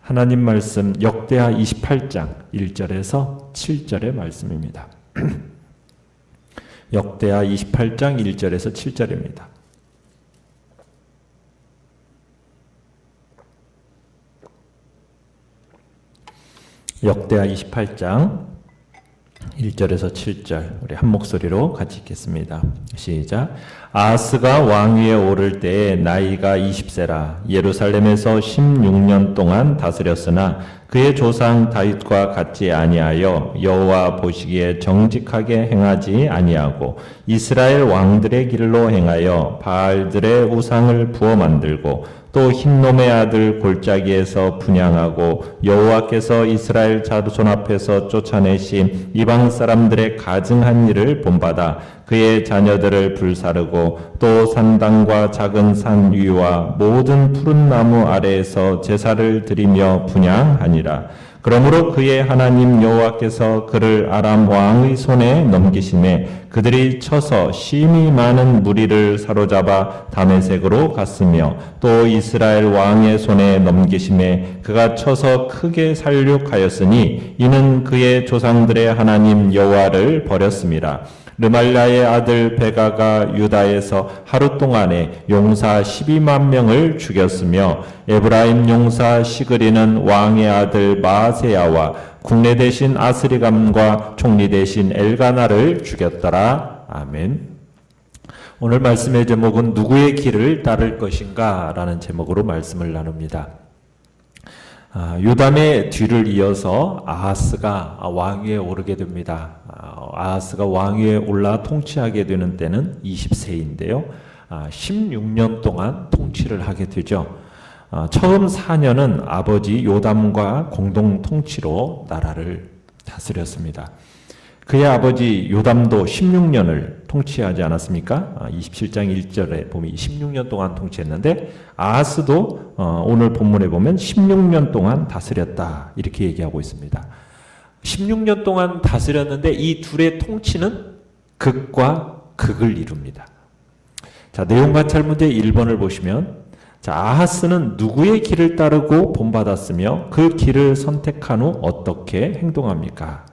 하나님 말씀 역대하 28장 1절에서 7절의 말씀입니다. 역대하 28장 1절에서 7절입니다. 역대하 28장 1절에서 7절 우리 한 목소리로 같이 읽겠습니다. 시작. 아하스가 왕위에 오를 때에 나이가 20세라 예루살렘에서 16년 동안 다스렸으나 그의 조상 다윗과 같지 아니하여 여호와 보시기에 정직하게 행하지 아니하고 이스라엘 왕들의 길로 행하여 바알들의 우상을 부어 만들고 또 흰놈의 아들 골짜기에서 분향하고 여호와께서 이스라엘 자손 앞에서 쫓아내신 이방 사람들의 가증한 일을 본받아 그의 자녀들을 불사르고 또 산당과 작은 산 위와 모든 푸른 나무 아래에서 제사를 드리며 분향하니라. 그러므로 그의 하나님 여호와께서 그를 아람 왕의 손에 넘기심에 그들이 쳐서 심히 많은 무리를 사로잡아 다메섹으로 갔으며 또 이스라엘 왕의 손에 넘기심에 그가 쳐서 크게 살육하였으니 이는 그의 조상들의 하나님 여호와를 버렸음이라. 르말라의 아들 베가가 유다에서 하루 동안에 용사 12만 명을 죽였으며 에브라임 용사 시그리는 왕의 아들 마아세야와 국내 대신 아스리감과 총리 대신 엘가나를 죽였더라. 아멘. 오늘 말씀의 제목은 누구의 길을 따를 것인가 라는 제목으로 말씀을 나눕니다. 요담의 뒤를 이어서 아하스가 왕위에 오르게 됩니다. 아하스가 왕위에 올라 통치하게 되는 때는 20세인데요. 16년 동안 통치를 하게 되죠. 처음 4년은 아버지 요담과 공동 통치로 나라를 다스렸습니다. 그의 아버지 요담도 16년을 통치하지 않았습니까? 27장 1절에 보면 16년 동안 통치했는데 아하스도 오늘 본문에 보면 16년 동안 다스렸다 이렇게 얘기하고 있습니다. 16년 동안 다스렸는데 이 둘의 통치는 극과 극을 이룹니다. 자, 내용 관찰 문제 1번을 보시면 자, 아하스는 누구의 길을 따르고 본받았으며 그 길을 선택한 후 어떻게 행동합니까?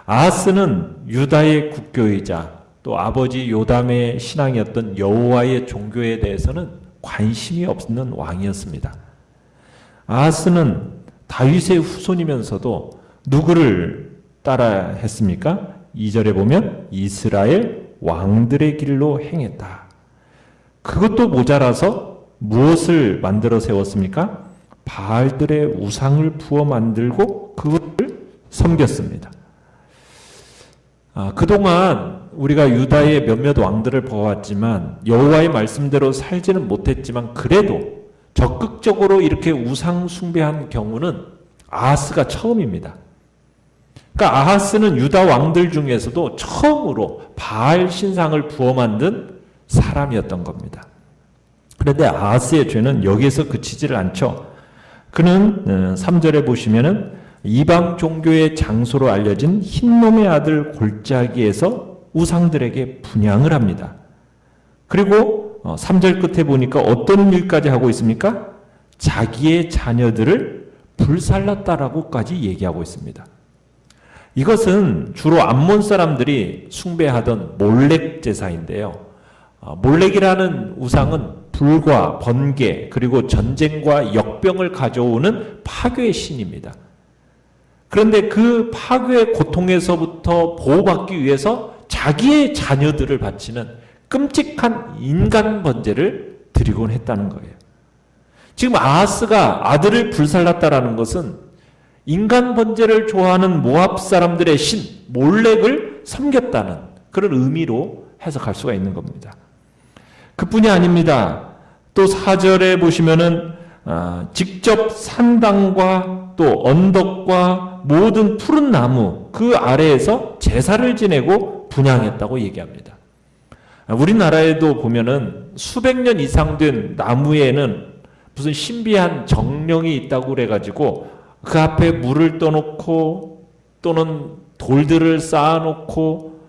아하스는 유다의 국교이자 또 아버지 요담의 신앙이었던 여호와의 종교에 대해서는 관심이 없는 왕이었습니다. 아하스는 다윗의 후손이면서도 누구를 따라 했습니까? 2절에 보면 이스라엘 왕들의 길로 행했다. 그것도 모자라서 무엇을 만들어 세웠습니까? 바알들의 우상을 부어 만들고 그것을 섬겼습니다. 그동안 우리가 유다의 몇몇 왕들을 보았지만 여호와의 말씀대로 살지는 못했지만 그래도 적극적으로 이렇게 우상 숭배한 경우는 아하스가 처음입니다. 그러니까 아하스는 유다 왕들 중에서도 처음으로 바알 신상을 부어 만든 사람이었던 겁니다. 그런데 아하스의 죄는 여기에서 그치지를 않죠. 그는 3절에 보시면은 이방 종교의 장소로 알려진 흰놈의 아들 골짜기에서 우상들에게 분향을 합니다. 그리고 3절 끝에 보니까 어떤 일까지 하고 있습니까? 자기의 자녀들을 불살랐다라고까지 얘기하고 있습니다. 이것은 주로 암몬 사람들이 숭배하던 몰렉 제사인데요. 몰렉이라는 우상은 불과 번개 그리고 전쟁과 역병을 가져오는 파괴의 신입니다. 그런데 그 파괴의 고통에서부터 보호받기 위해서 자기의 자녀들을 바치는 끔찍한 인간 번제를 드리곤 했다는 거예요. 지금 아하스가 아들을 불살랐다라는 것은 인간 번제를 좋아하는 모압 사람들의 신 몰렉을 섬겼다는 그런 의미로 해석할 수가 있는 겁니다. 그뿐이 아닙니다. 또 4절에 보시면은 직접 산당과 또 언덕과 모든 푸른 나무 그 아래에서 제사를 지내고 분향했다고 얘기합니다. 우리나라에도 보면은 수백 년 이상 된 나무에는 무슨 신비한 정령이 있다고 그래가지고 그 앞에 물을 떠놓고 또는 돌들을 쌓아놓고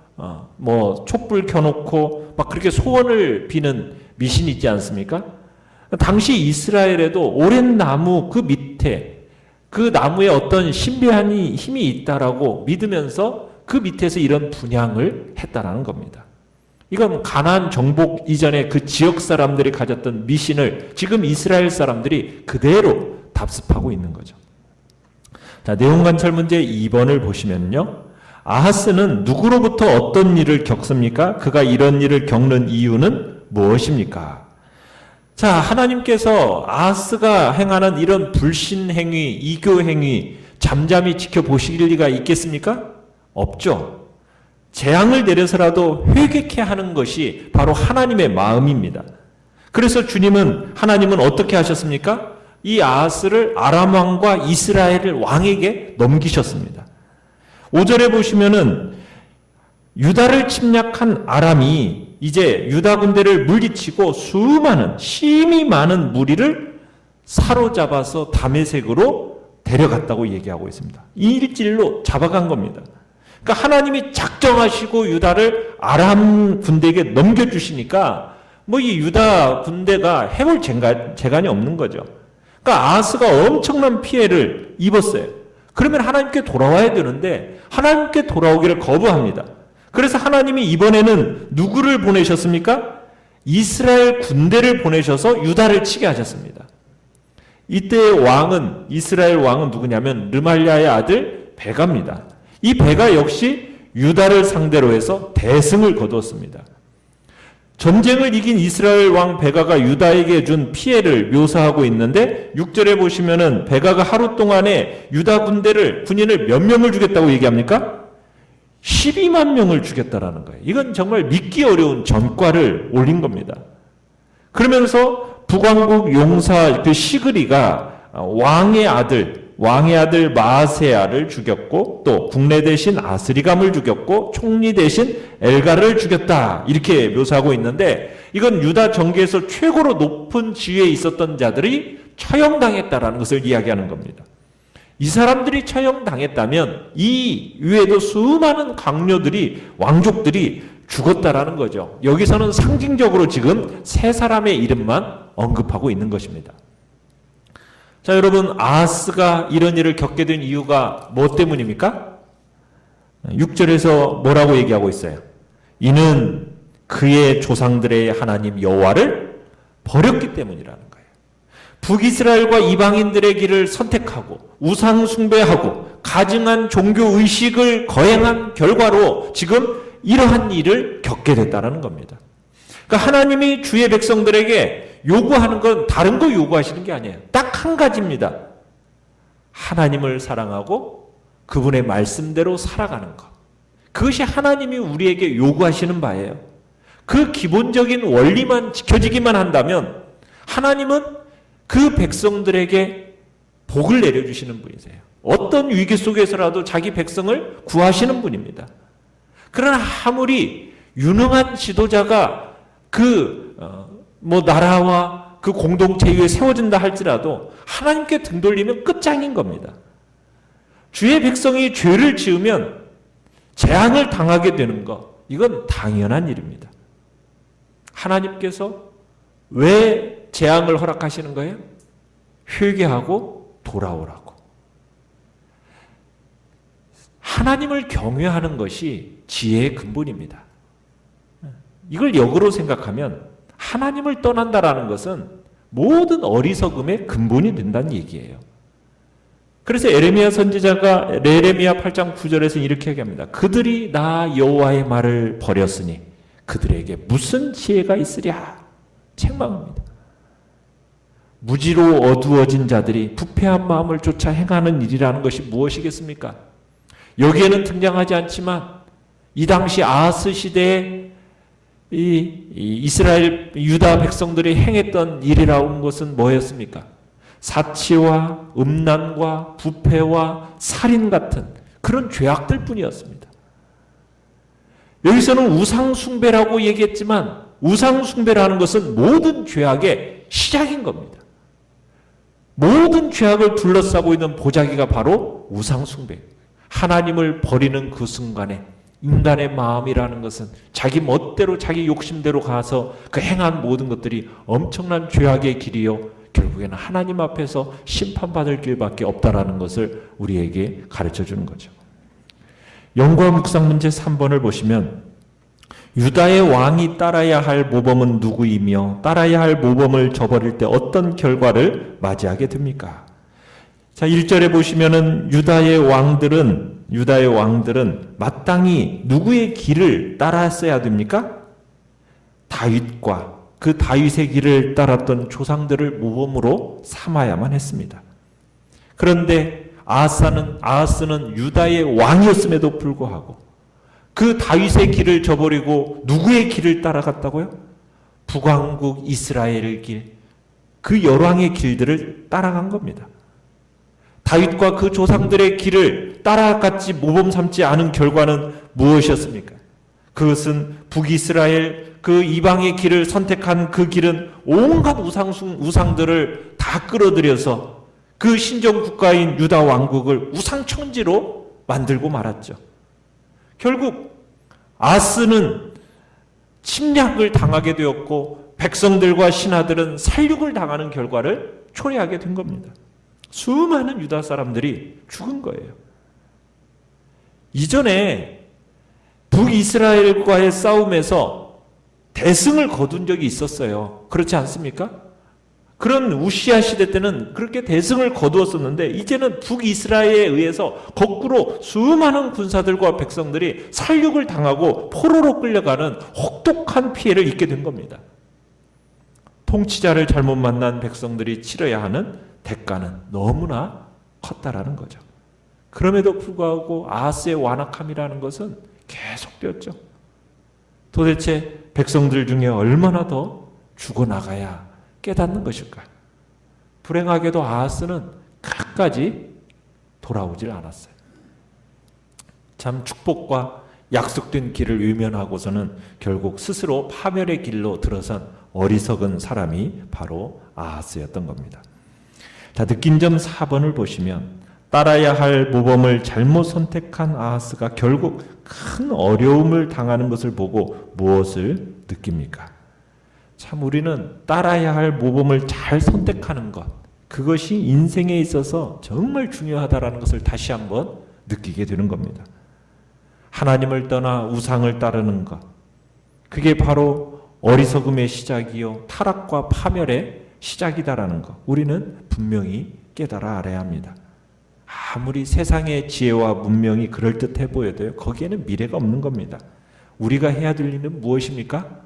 뭐 촛불 켜놓고 막 그렇게 소원을 비는 미신이 있지 않습니까? 당시 이스라엘에도 오랜 나무 그 밑에 그 나무에 어떤 신비한 힘이 있다라고 믿으면서 그 밑에서 이런 분향을 했다라는 겁니다. 이건 가나안 정복 이전에 그 지역 사람들이 가졌던 미신을 지금 이스라엘 사람들이 그대로 답습하고 있는 거죠. 자, 내용 관찰 문제 2번을 보시면요. 아하스는 누구로부터 어떤 일을 겪습니까? 그가 이런 일을 겪는 이유는 무엇입니까? 자, 하나님께서 아하스가 행하는 이런 불신 행위, 이교 행위 잠잠히 지켜보실 리가 있겠습니까? 없죠. 재앙을 내려서라도 회개케 하는 것이 바로 하나님의 마음입니다. 그래서 하나님은 어떻게 하셨습니까? 이 아하스를 아람 왕과 이스라엘 왕에게 넘기셨습니다. 5절에 보시면은 유다를 침략한 아람이 이제 유다 군대를 물리치고 심히 많은 무리를 사로잡아서 다메섹으로 데려갔다고 얘기하고 있습니다. 이 일질로 잡아간 겁니다. 그러니까 하나님이 작정하시고 유다를 아람 군대에게 넘겨주시니까 이 유다 군대가 해볼 재간이 없는 거죠. 그러니까 아하스가 엄청난 피해를 입었어요. 그러면 하나님께 돌아와야 되는데 하나님께 돌아오기를 거부합니다. 그래서 하나님이 이번에는 누구를 보내셨습니까? 이스라엘 군대를 보내셔서 유다를 치게 하셨습니다. 이때 이스라엘 왕은 누구냐면 르말랴의 아들 베가입니다. 이 베가 역시 유다를 상대로 해서 대승을 거두었습니다. 전쟁을 이긴 이스라엘 왕 베가가 유다에게 준 피해를 묘사하고 있는데 6절에 보시면은 베가가 하루 동안에 유다 군인을 몇 명을 죽였다고 얘기합니까? 12만 명을 죽였다라는 거예요. 이건 정말 믿기 어려운 전과를 올린 겁니다. 그러면서 북왕국 용사 그 시그리가 왕의 아들 마세야를 죽였고 또 국내 대신 아스리감을 죽였고 총리 대신 엘가를 죽였다. 이렇게 묘사하고 있는데 이건 유다 정계에서 최고로 높은 지위에 있었던 자들이 처형당했다라는 것을 이야기하는 겁니다. 이 사람들이 처형당했다면 이 위에도 수많은 왕족들이 죽었다라는 거죠. 여기서는 상징적으로 지금 세 사람의 이름만 언급하고 있는 것입니다. 자, 여러분, 아하스가 이런 일을 겪게 된 이유가 뭐 때문입니까? 6절에서 뭐라고 얘기하고 있어요? 이는 그의 조상들의 하나님 여호와를 버렸기 때문이라는 거예요. 북이스라엘과 이방인들의 길을 선택하고 우상 숭배하고 가증한 종교 의식을 거행한 결과로 지금 이러한 일을 겪게 됐다는 겁니다. 그러니까 하나님이 주의 백성들에게 요구하는 건 다른 거 요구하시는 게 아니에요. 딱 한 가지입니다. 하나님을 사랑하고 그분의 말씀대로 살아가는 것. 그것이 하나님이 우리에게 요구하시는 바예요. 그 기본적인 원리만 지켜지기만 한다면 하나님은 그 백성들에게 복을 내려주시는 분이세요. 어떤 위기 속에서라도 자기 백성을 구하시는 분입니다. 그러나 아무리 유능한 지도자가 나라와 그 공동체 위에 세워진다 할지라도 하나님께 등 돌리면 끝장인 겁니다. 주의 백성이 죄를 지으면 재앙을 당하게 되는 것, 이건 당연한 일입니다. 하나님께서 왜 재앙을 허락하시는 거예요? 회개하고 돌아오라고. 하나님을 경외하는 것이 지혜의 근본입니다. 이걸 역으로 생각하면 하나님을 떠난다라는 것은 모든 어리석음의 근본이 된다는 얘기예요. 그래서 에레미야 선지자가 에레미야 8장 9절에서 이렇게 얘기합니다. 그들이 나 여호와의 말을 버렸으니 그들에게 무슨 지혜가 있으랴? 책망합니다. 무지로 어두워진 자들이 부패한 마음을 쫓아 행하는 일이라는 것이 무엇이겠습니까? 여기에는 등장하지 않지만 이 당시 아하스 시대에 이스라엘 유다 백성들이 행했던 일이라는 것은 뭐였습니까? 사치와 음란과 부패와 살인 같은 그런 죄악들 뿐이었습니다. 여기서는 우상숭배라고 얘기했지만 우상숭배라는 것은 모든 죄악의 시작인 겁니다. 모든 죄악을 둘러싸고 있는 보자기가 바로 우상숭배. 하나님을 버리는 그 순간에 인간의 마음이라는 것은 자기 멋대로 자기 욕심대로 가서 그 행한 모든 것들이 엄청난 죄악의 길이요 결국에는 하나님 앞에서 심판받을 길밖에 없다라는 것을 우리에게 가르쳐주는 거죠. 연구와 묵상 문제 3번을 보시면 유다의 왕이 따라야 할 모범은 누구이며 따라야 할 모범을 저버릴 때 어떤 결과를 맞이하게 됩니까? 자, 1절에 보시면은 유다의 왕들은 마땅히 누구의 길을 따랐어야 됩니까? 다윗과 그 다윗의 길을 따랐던 조상들을 모범으로 삼아야만 했습니다. 그런데 아하스는 유다의 왕이었음에도 불구하고 그 다윗의 길을 저버리고 누구의 길을 따라갔다고요? 북왕국 이스라엘의 길, 그 열왕의 길들을 따라간 겁니다. 다윗과 그 조상들의 길을 따라갔지 모범 삼지 않은 결과는 무엇이었습니까? 그것은 북이스라엘 그 이방의 길을 선택한 그 길은 온갖 우상들을 다 끌어들여서 그 신정국가인 유다 왕국을 우상천지로 만들고 말았죠. 결국 아하스는 침략을 당하게 되었고 백성들과 신하들은 살육을 당하는 결과를 초래하게 된 겁니다. 수많은 유다 사람들이 죽은 거예요. 이전에 북이스라엘과의 싸움에서 대승을 거둔 적이 있었어요. 그렇지 않습니까? 그런 우시아 시대 때는 그렇게 대승을 거두었었는데 이제는 북이스라엘에 의해서 거꾸로 수많은 군사들과 백성들이 살육을 당하고 포로로 끌려가는 혹독한 피해를 입게 된 겁니다. 통치자를 잘못 만난 백성들이 치러야 하는 대가는 너무나 컸다라는 거죠. 그럼에도 불구하고 아하스의 완악함이라는 것은 계속되었죠. 도대체 백성들 중에 얼마나 더 죽어나가야 깨닫는 것일까? 불행하게도 아하스는 끝까지 돌아오질 않았어요. 참 축복과 약속된 길을 외면하고서는 결국 스스로 파멸의 길로 들어선 어리석은 사람이 바로 아하스였던 겁니다. 자, 느낀 점 4번을 보시면 따라야 할 모범을 잘못 선택한 아하스가 결국 큰 어려움을 당하는 것을 보고 무엇을 느낍니까? 참 우리는 따라야 할 모범을 잘 선택하는 것, 그것이 인생에 있어서 정말 중요하다는 것을 다시 한번 느끼게 되는 겁니다. 하나님을 떠나 우상을 따르는 것, 그게 바로 어리석음의 시작이요 타락과 파멸의 시작이다라는 것, 우리는 분명히 깨달아 알아야 합니다. 아무리 세상의 지혜와 문명이 그럴듯해 보여도요, 거기에는 미래가 없는 겁니다. 우리가 해야 될 일은 무엇입니까?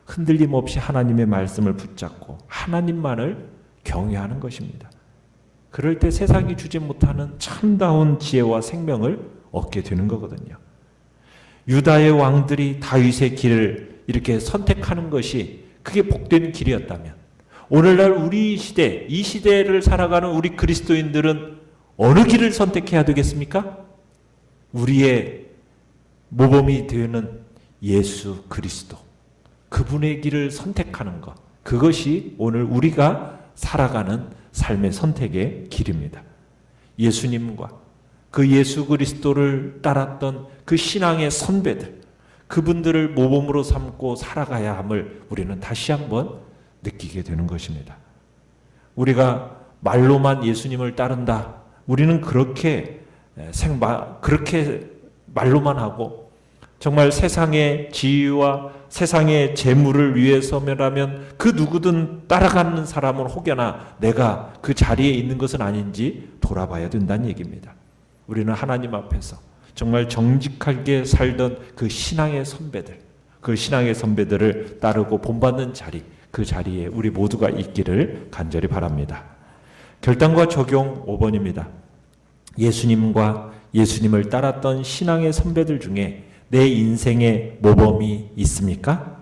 흔들림 없이 하나님의 말씀을 붙잡고 하나님만을 경외하는 것입니다. 그럴 때 세상이 주지 못하는 참다운 지혜와 생명을 얻게 되는 거거든요. 유다의 왕들이 다윗의 길을 이렇게 선택하는 것이 그게 복된 길이었다면 오늘날 우리 시대, 이 시대를 살아가는 우리 그리스도인들은 어느 길을 선택해야 되겠습니까? 우리의 모범이 되는 예수 그리스도, 그분의 길을 선택하는 것, 그것이 오늘 우리가 살아가는 삶의 선택의 길입니다. 예수님과 그 예수 그리스도를 따랐던 그 신앙의 선배들, 그분들을 모범으로 삼고 살아가야 함을 우리는 다시 한번 느끼게 되는 것입니다. 우리가 말로만 예수님을 따른다, 우리는 그렇게 말로만 하고 정말 세상의 지위와 세상의 재물을 위해서라면 그 누구든 따라가는 사람은 혹여나 내가 그 자리에 있는 것은 아닌지 돌아봐야 된다는 얘기입니다. 우리는 하나님 앞에서 정말 정직하게 살던 그 신앙의 선배들, 그 신앙의 선배들을 따르고 본받는 자리, 그 자리에 우리 모두가 있기를 간절히 바랍니다. 결단과 적용 5번입니다. 예수님과 예수님을 따랐던 신앙의 선배들 중에 내 인생의 모범이 있습니까?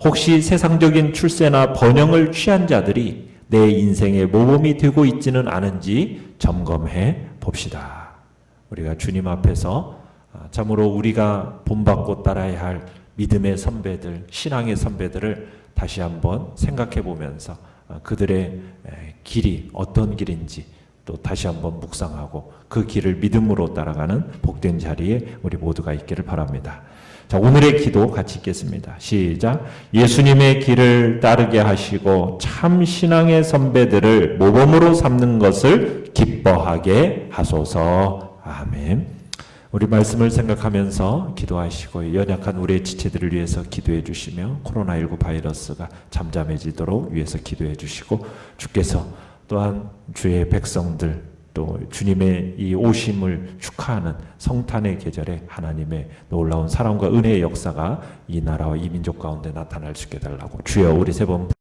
혹시 세상적인 출세나 번영을 취한 자들이 내 인생의 모범이 되고 있지는 않은지 점검해 봅시다. 우리가 주님 앞에서 참으로 우리가 본받고 따라야 할 믿음의 선배들, 신앙의 선배들을 다시 한번 생각해 보면서 그들의 길이 어떤 길인지, 또 다시 한번 묵상하고 그 길을 믿음으로 따라가는 복된 자리에 우리 모두가 있기를 바랍니다. 자, 오늘의 기도 같이 읽겠습니다. 시작. 예수님의 길을 따르게 하시고 참 신앙의 선배들을 모범으로 삼는 것을 기뻐하게 하소서. 아멘. 우리 말씀을 생각하면서 기도하시고 연약한 우리의 지체들을 위해서 기도해 주시며 코로나19 바이러스가 잠잠해지도록 위해서 기도해 주시고 주께서 또한 주의 백성들 또 주님의 이 오심을 축하하는 성탄의 계절에 하나님의 놀라운 사랑과 은혜의 역사가 이 나라와 이 민족 가운데 나타날 수 있게 해달라고 주여 우리 세 번